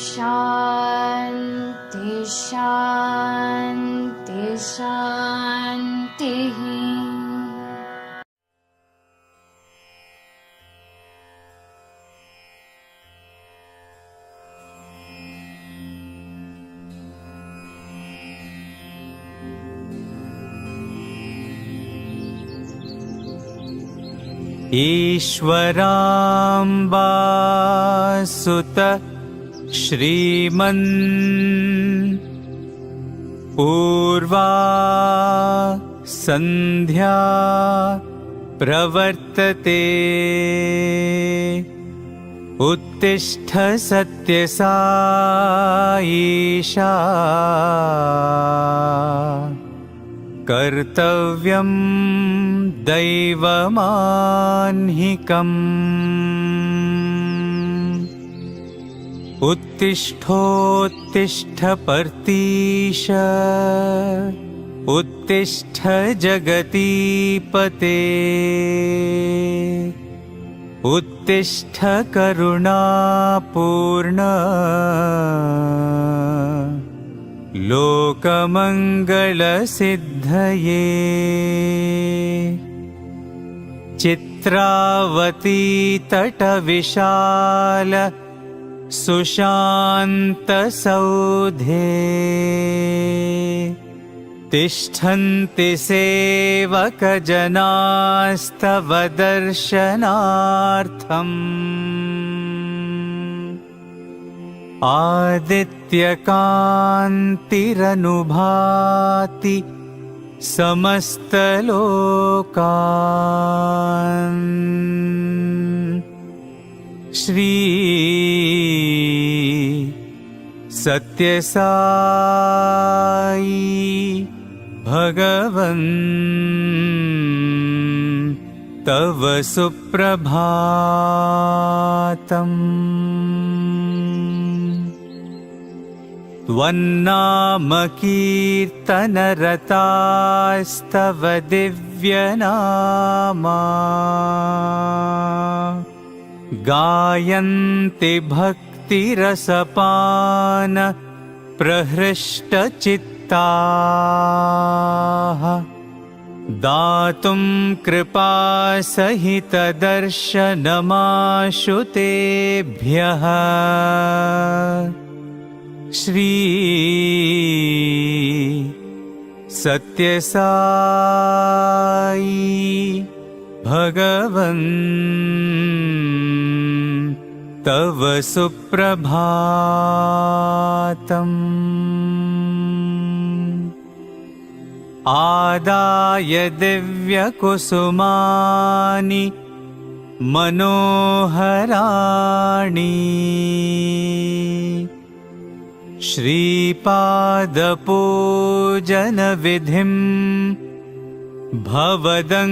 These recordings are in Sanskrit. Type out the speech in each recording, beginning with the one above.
शांति शांति शांति। ईश्वराम्बा सुत श्रीमन् पूर्वा संध्या प्रवर्तते उत्तिष्ठ सत्यसाईशा कर्तव्यं दैवमान्हिकम् उत्तिष्ठोत्तिष्ठ पर्तीश उत्तिष्ठ जगतीपते उत्तिष्ठ करुणापूर्ण लोकमङ्गलसिद्धये चित्रावती तटविशाल सुशान्तसौधे तिष्ठन्ति सेवकजनास्तव दर्शनार्थम् आदित्यकान्तिरनुभाति समस्तलोकान् श्री सत्यसाई भगवन् तव सुप्रभातम् त्वन्नामकीर्तनरतास्तव दिव्यनामा गायन्ति भक्तिरसपान प्रहृष्टचित्ताः दातुं कृपासहितदर्शनमाशु तेभ्यः श्री सत्यसाई भगवन् तव सुप्रभातम् आदाय दिव्यकुसुमानि मनोहराणि श्रीपादपूजनविधिं भवदङ्घ्रिमूले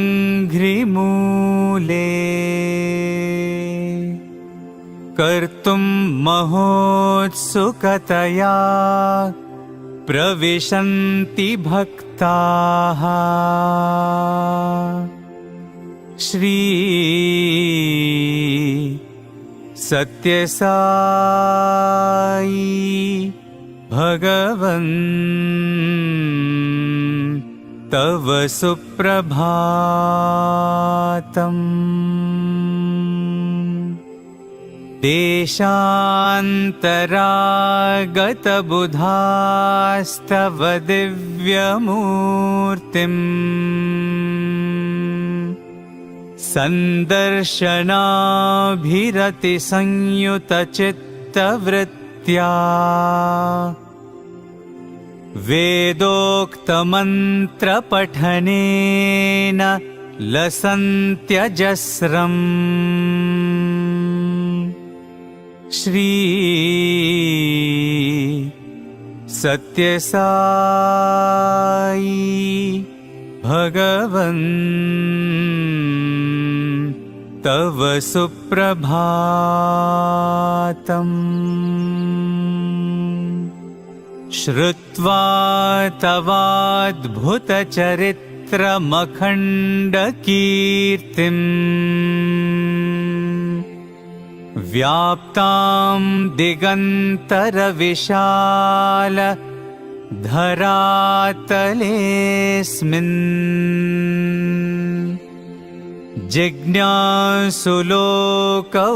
कर्तुं महोत्सुकतया प्रविशन्ति भक्ताः श्री सत्यसाई भगवन् तव सुप्रभातम् देशान्तरागतबुधास्तव दिव्यमूर्तिम् सन्दर्शनाभिरतिसंयुतचित्तवृत्त्या वेदोक्तमन्त्रपठनेन लसन्त्यजस्रम् श्री सत्यसाई भगवन् तव सुप्रभातम् श्रुत्वा तवाद्भुतचरित्रमखण्डकीर्तिम् व्याप्तां दिगन्तरविशाल धरातलेऽस्मिन् जिज्ञासुलोक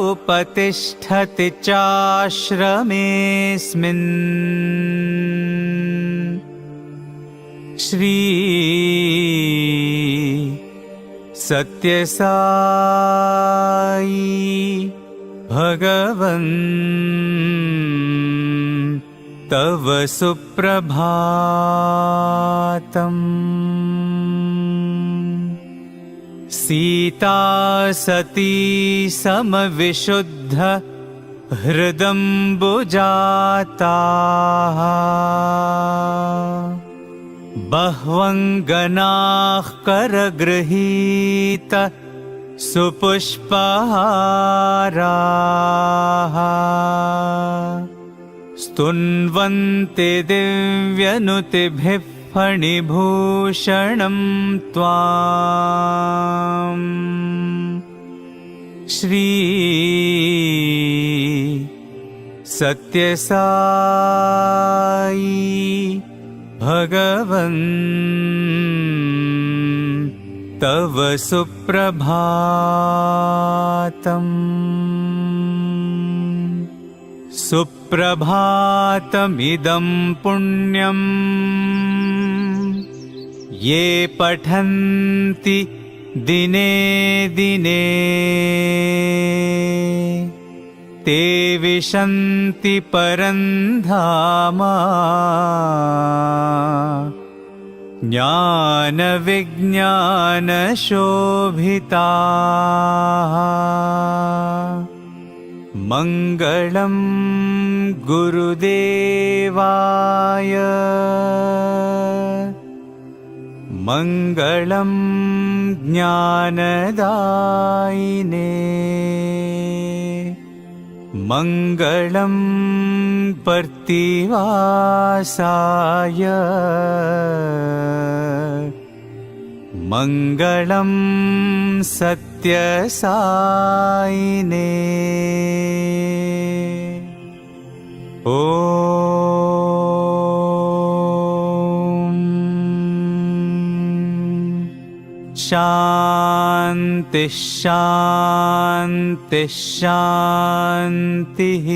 उपतिष्ठति चाश्रमेऽस्मिन् श्री सत्यसाई भगवन् तव सुप्रभातम् सीता सती समविशुद्ध हृदम्बुजाताः बह्वङ्गनाः करगृहीत सुपुष्पहाराः स्तुन्वन्ति दिव्यनुतिभिः फणिभूषणं त्वाम् श्री सत्यसाई भगवन् तव सुप्रभातम् सुप्रभातमिदं पुण्यं ये पठन्ति दिने दिने ते विशन्ति परं धाम ज्ञानविज्ञानशोभिताः। मङ्गलं गुरुदेवाय मङ्गलं ज्ञानदायिने मङ्गलं पर्तिवासाय मङ्गलं सत्यसायिने। शान्ति शान्ति शान्तिः।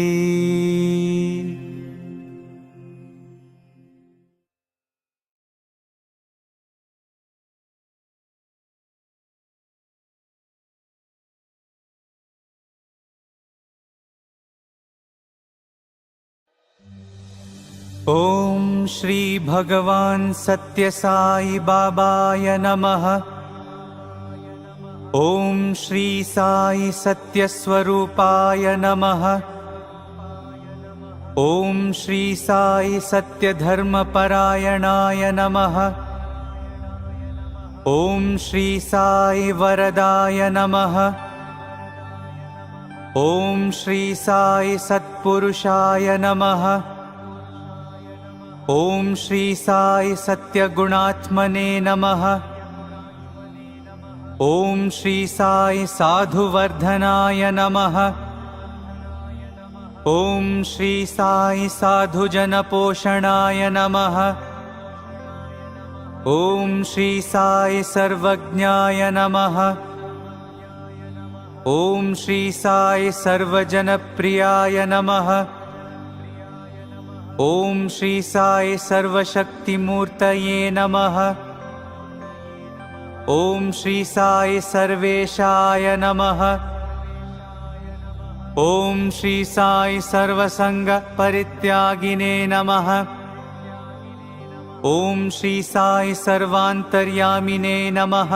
ॐ श्री भगवान् सत्य साई बाबाय नमः। ॐ श्री साई सत्य स्वरूपाय नमः। ॐ श्री साई सत्य धर्मपरायणाय नमः। ॐ श्री साई वरदाय नमः। ॐ श्री साई सत्पुरुषाय नमः। ॐ श्री साई सत्यगुणात्मने नमः। ॐ श्री साई साधुवर्धनाय नमः। ॐ श्री साई साधुजनपोषणाय नमः। ॐ श्री साई सर्वज्ञाय नमः। ॐ श्री साई सर्वजनप्रियाय नमः। ॐ श्री साई सर्वशक्तिमूर्तये नमः। ॐ श्री साई सर्वेशाय नमः। ॐ श्री साई सर्वसंगपरित्यागिने नमः। ॐ श्री साई सर्वान्तर्यामिने नमः।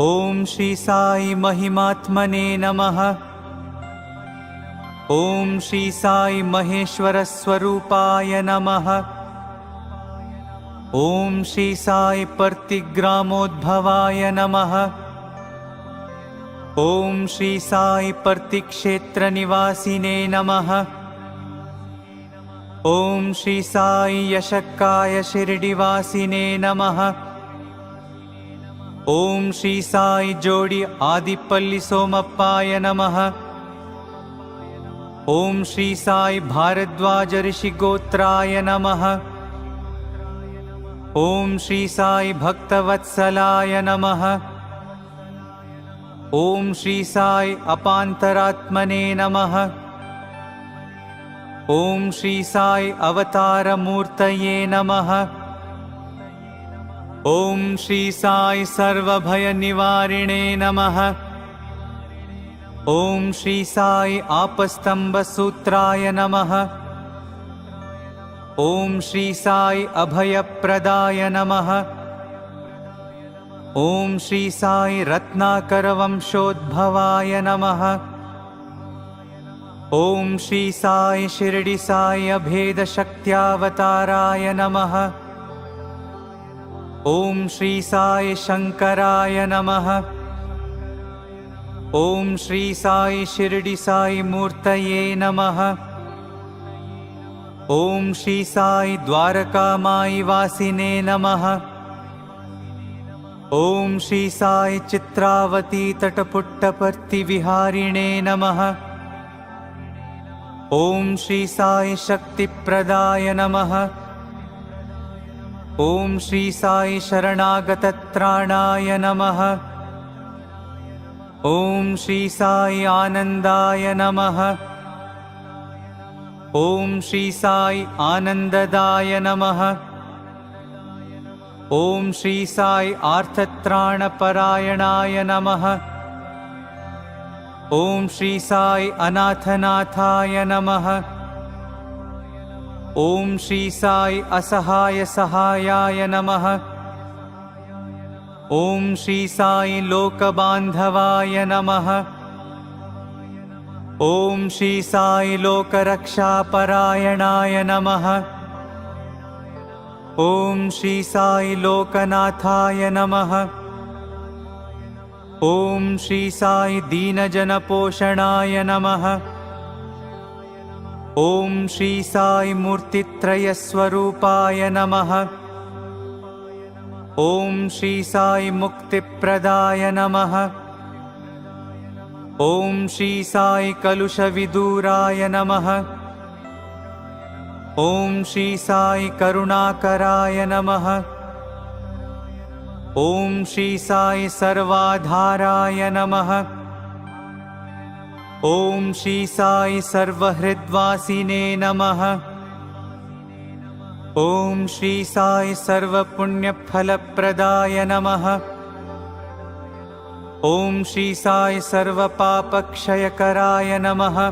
ॐ श्री साई महिमात्मने नमः। ॐ श्री साई महेश्वरस्वरूपाय नमः। ॐ श्री साई पर्तिग्रामोद्भवाय नमः। ॐ श्री साई पर्तिक्षेत्रनिवासिने नमः। ॐ श्री साई यशक्काय शिरडिवासिने नमः। ॐ श्री साई जोडी आदिपल्ली सोमप्पाय नमः। ॐ श्री साई भारद्वाज ऋषिगोत्राय नमः। ॐ श्री साई भक्तवत्सलाय नमः। ॐ श्री साई अपान्तरात्मने नमः। ॐ श्री साई अवतारमूर्तये नमः। ॐ श्री साई सर्वभयनिवारिणे नमः। ॐ श्री साई आपस्तम्भसूत्राय नमः। ॐ श्री साई अभयप्रदाय नमः। ॐ श्री साई रत्नाकरवंशोद्भवाय नमः। ॐ श्री साई शिरडी साई अभेदशक्त्यावताराय नमः। ॐ श्री साई शंकराय नमः। ॐ श्री साई शिरडी साई मूर्तये नमः। ॐ श्री साई द्वारकामाई वासिने नमः। ॐ श्री साई चित्रावती तटपुट्टपर्तिविहारिणे नमः। ॐ श्री साई शक्तिप्रदाय नमः। ॐ श्री साई शरणागतत्राणाय नमः। ॐ श्री साई आनन्दाय नमः। ॐ श्री साई आनंददाय नमः। ॐ श्री साई आर्तत्राणपरायणाय नमः। ॐ श्री साई अनाथनाथाय नमः। ॐ श्री साई असहाय सहायाय नमः। ॐ श्री साई लोकबांधवाय नमः। ॐ श्री साई लोकरक्षापरायणाय नमः। ॐ श्री साई लोकनाथाय नमः। ॐ श्री साई दीनजनपोषणाय नमः। ॐ श्री साई मूर्तित्रयस्वरूपाय नमः। ॐ श्री साई मुक्तिप्रदाय नमः। ॐ श्री साई कलुषविदूराय नमः। ॐ श्री साई करुणाकराय नमः। ॐ श्री साई सर्वाधाराय नमः। ॐ श्री साई सर्वहृद्वासिने नमः। ॐ श्री साई सर्वपुण्यफलप्रदाय नमः। ॐ श्री साई सर्वपापक्षयकराय नमः।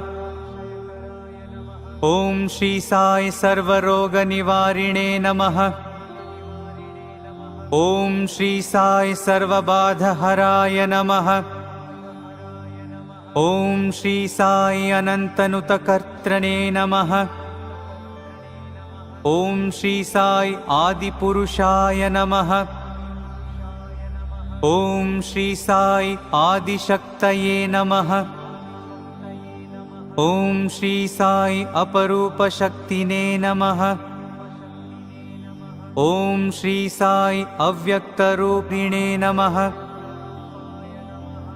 ॐ श्री साई सर्वरोगनिवारिणे नमः। ॐ श्री साई सर्वबाधहराय नमः। ॐ श्री साई अनन्तनुतकर्त्रणे नमः। ॐ श्री साई आदिपुरुषाय नमः। ॐ श्री साई आदिशक्तये नमः। ॐ श्री साई अपरूपशक्तिने नमः। ॐ श्री साई अव्यक्तरूपिणे नमः।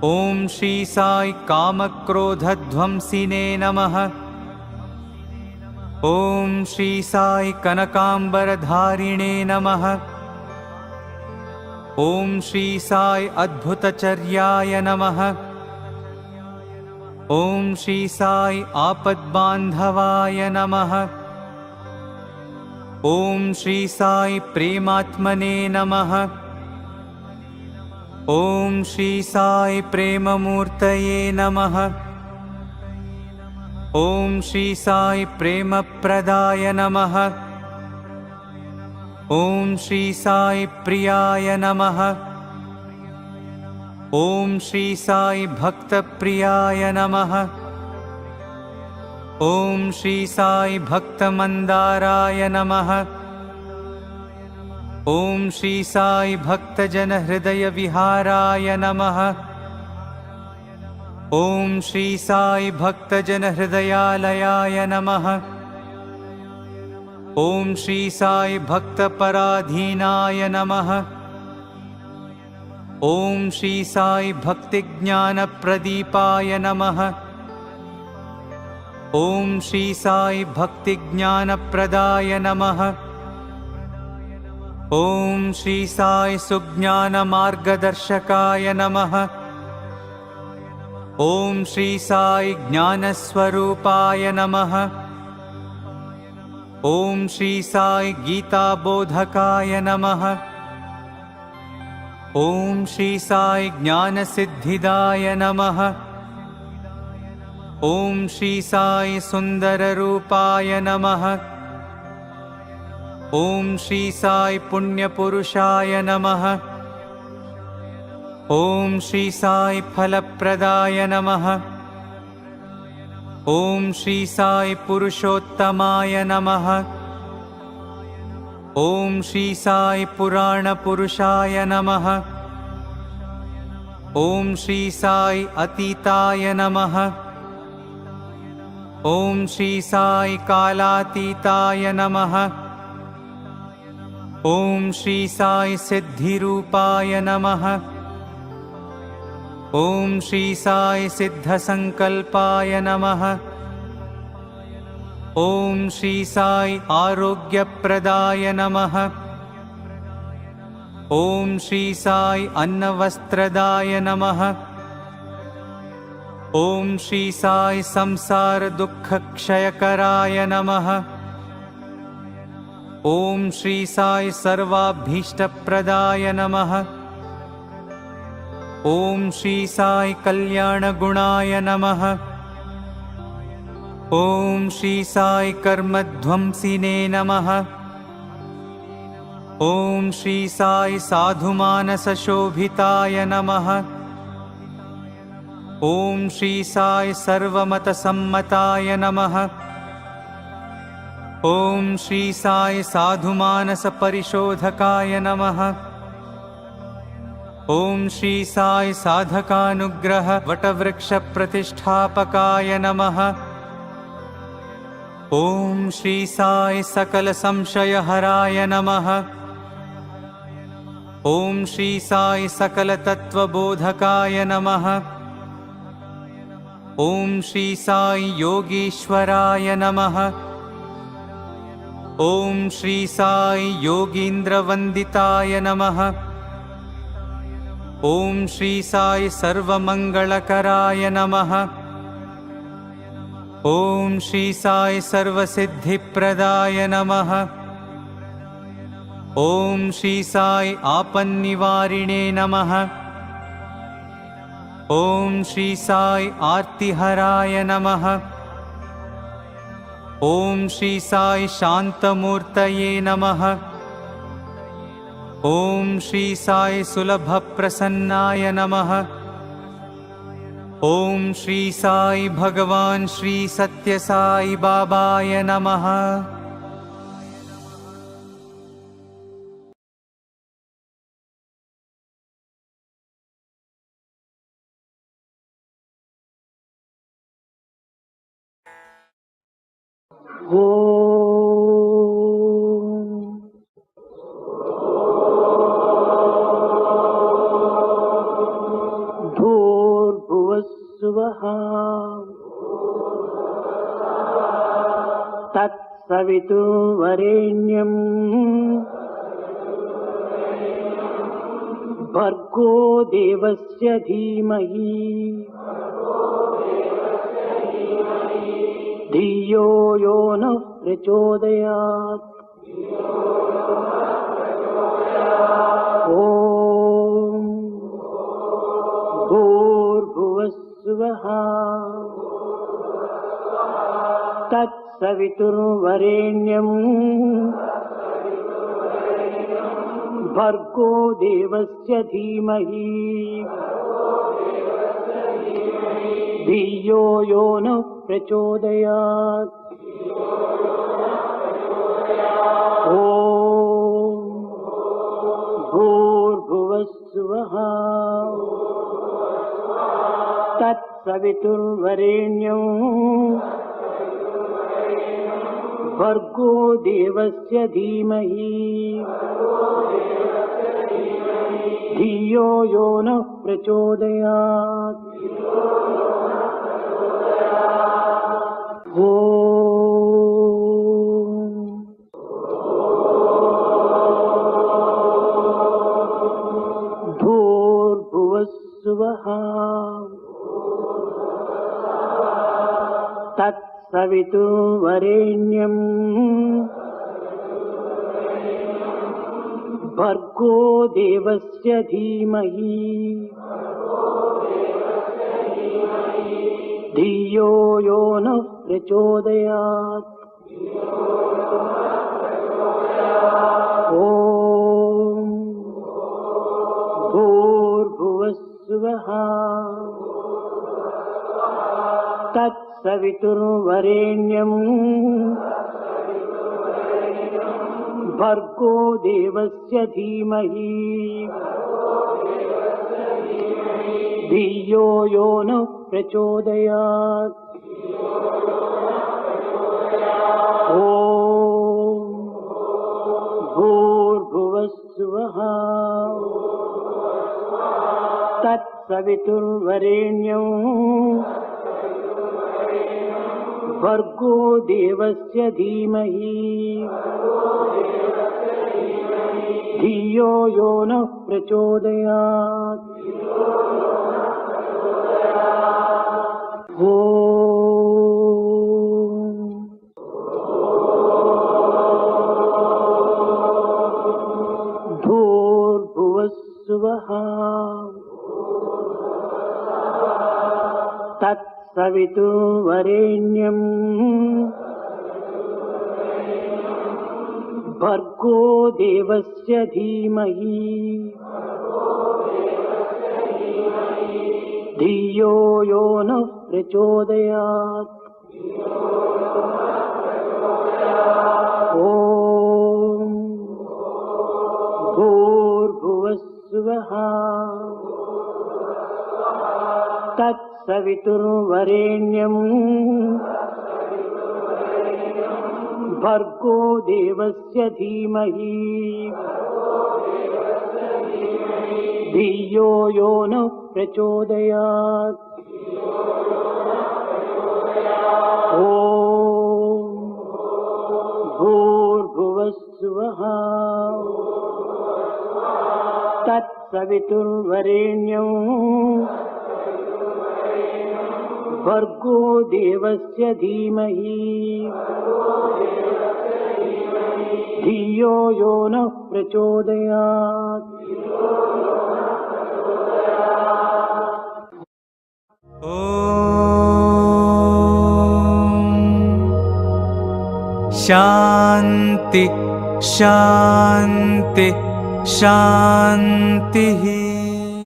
ॐ श्री साई कामक्रोधध्वंसिने नमः। ॐ श्री साई कनकाम्बरधारिणे नमः। ॐ श्री साई अद्भुतचर्याय नमः। ॐ श्री साई आपद्बान्धवाय नमः। ॐ श्री साई प्रेमात्मने नमः। ॐ श्री साई प्रेममूर्तये नमः। ॐ श्री साई प्रेमप्रदाय नमः। ॐ श्री साई प्रियाय नमः। ॐ श्री साई भक्तप्रियाय नमः। ॐ श्री साई भक्तमन्दाराय नमः। ॐ श्री साई भक्तजनहृदयविहाराय नमः। ॐ श्री साई भक्तजनहृदयालयाय नमः। ॐ श्री साई भक्तपराधीनाय नमः। ॐ श्री साई भक्तिज्ञानप्रदीपाय नमः। ॐ श्री साई भक्तिज्ञानप्रदाय नमः। ॐ श्री साई सुज्ञानमार्गदर्शकाय नमः। ॐ श्री साई ज्ञानस्वरूपाय नमः। ॐ श्री साई गीताबोधकाय नमः। ॐ श्री साई ज्ञानसिद्धिदाय नमः। ॐ श्री साई सुन्दररूपाय नमः। ॐ श्री साई पुण्यपुरुषाय नमः। ॐ श्री साई फलप्रदाय नमः। ॐ श्री साई पुरुषोत्तमाय नमः। ॐ श्री साई पुराणपुरुषाय नमः। ॐ श्री साई अतीताय नमः। ॐ श्री साई कालातीताय नमः। ॐ श्री साई सिद्धिरूपाय नमः। ॐ श्री साई सिद्धसंकल्पाय नमः। ॐ श्री साई आरोग्यप्रदाय नमः। ॐ श्री साई अन्नवस्त्रदाय नमः। ओम श्री साई संसार दुख क्षयकराय नमः। ओम श्री साई सर्वाभीष्टप्रदाय नमः। ओम श्री साई कल्याण गुणाय नमः। ओम श्री साई कर्मध्वंसिने नमः। ओम श्री साई साधुमानस शोभिताय नमः। ओम श्री साई सर्वमत सम्मताय नमः। ओम श्री साई साधुमानस परिशोधकाय नमः। ओम श्री साई साधकानुग्रह वटवृक्ष प्रतिष्ठापकाय नमः। ओम श्री साई सकल संशय हराय नमः। ओम श्री साई सकल तत्वबोधकाय नमः। ओम श्री साई योगीश्वराय नमः। ओम श्री साई योगीन्द्रवंदिताय नमः। ओम श्री साई सर्वमंगलकराय नमः। ओम श्री साई सर्वसिद्धिप्रदाय नमः। ओम श्री साई आपन्निवारिणे नमः। ओम श्री साई आर्तिहराय नमः। ओम श्री साई शांतमूर्तये नमः। ओम श्री साई सुलभप्रसन्नाय नमः। ओम श्री साई भगवान श्री सत्य साई बाबाय नमः। भूर्भुवस्सुवः तत्सवितुर्वरेण्यं भर्गो देवस्य धीमहि धियो यो नः प्रचोदयात्। ॐ भूर्भुवस्सुवः तत्सवितुर्वरेण्यं भर्गो देवस्य धीमहि धियो यो नः प्रचोदयात्। ॐ भूर्भुवस्सुवः तत्सवितुर्वरेण्यं भर्गो देवस्य धीमहि धियो यो नः प्रचोदयात्। भूर्भुवस्सुवः तत्सवितुर्वरेण्यं भर्गो देवस्य धीमहि धियो यो नः प्रचोदयात्। ॐ भूर्भुवस्सुवः तत्सवितुर्वरेण्यं भर्गो देवस्य धीमहि धियो यो नः प्रचोदयात्। ॐ भूर्भुवस्सुवः तत्सवितुर्वरेण्यं भर्गो देवस्य धीमहि धियो यो नः प्रचोदयात्। तत्सवितुर्वरेण्यं भर्गो देवस्य धीमहि धियो यो नः प्रचोदयात्। ॐ भूर्भुवस्सुवः तत्सवितुर्वरेण्यं भर्गो देवस्य धीमहि धियो यो नः प्रचोदयात्। ॐ भूर्भुवस्सुवः तत्सवितुर्वरेण्यं भर्गो देवस्य धीमहि धियो यो नः प्रचोदयात्। शान्ति शान्ति शान्तिः।